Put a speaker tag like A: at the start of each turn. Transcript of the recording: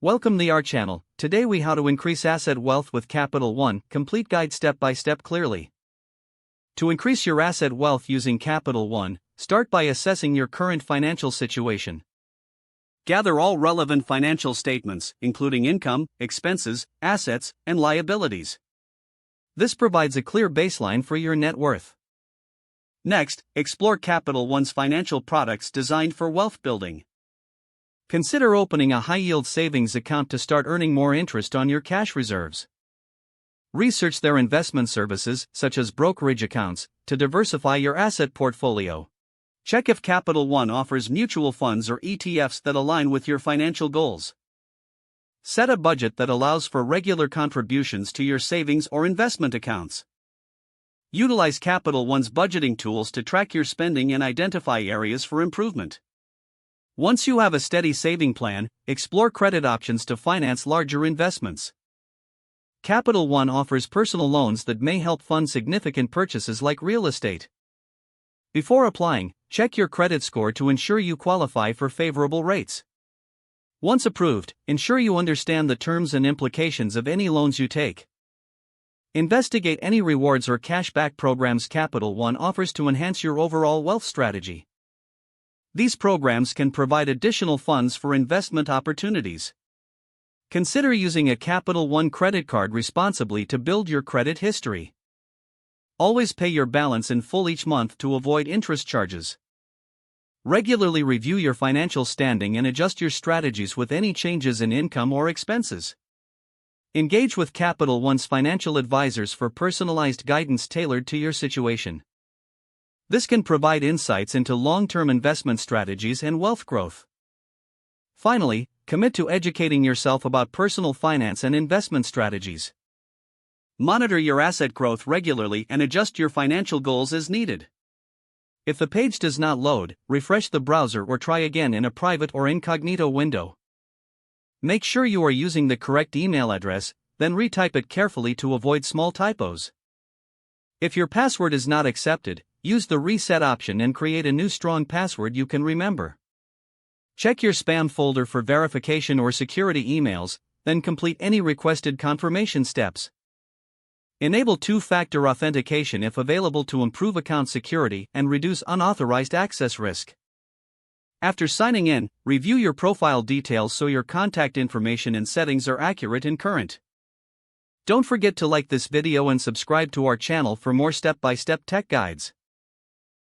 A: Welcome to our channel. Today we how to increase asset wealth with Capital One, complete guide step by step clearly. To increase your asset wealth using Capital One, start by assessing your current financial situation. Gather all relevant financial statements, including income, expenses, assets, and liabilities. This provides a clear baseline for your net worth. Next, explore Capital One's financial products designed for wealth building. Consider opening a high-yield savings account to start earning more interest on your cash reserves. Research their investment services, such as brokerage accounts, to diversify your asset portfolio. Check if Capital One offers mutual funds or ETFs that align with your financial goals. Set a budget that allows for regular contributions to your savings or investment accounts. Utilize Capital One's budgeting tools to track your spending and identify areas for improvement. Once you have a steady saving plan, explore credit options to finance larger investments. Capital One offers personal loans that may help fund significant purchases like real estate. Before applying, check your credit score to ensure you qualify for favorable rates. Once approved, ensure you understand the terms and implications of any loans you take. Investigate any rewards or cashback programs Capital One offers to enhance your overall wealth strategy. These programs can provide additional funds for investment opportunities. Consider using a Capital One credit card responsibly to build your credit history. Always pay your balance in full each month to avoid interest charges. Regularly review your financial standing and adjust your strategies with any changes in income or expenses. Engage with Capital One's financial advisors for personalized guidance tailored to your situation. This can provide insights into long-term investment strategies and wealth growth. Finally, commit to educating yourself about personal finance and investment strategies. Monitor your asset growth regularly and adjust your financial goals as needed. If the page does not load, refresh the browser or try again in a private or incognito window. Make sure you are using the correct email address, then retype it carefully to avoid small typos. If your password is not accepted, use the reset option and create a new strong password you can remember. Check your spam folder for verification or security emails, then complete any requested confirmation steps. Enable two-factor authentication if available to improve account security and reduce unauthorized access risk. After signing in, review your profile details so your contact information and settings are accurate and current. Don't forget to like this video and subscribe to our channel for more step-by-step tech guides.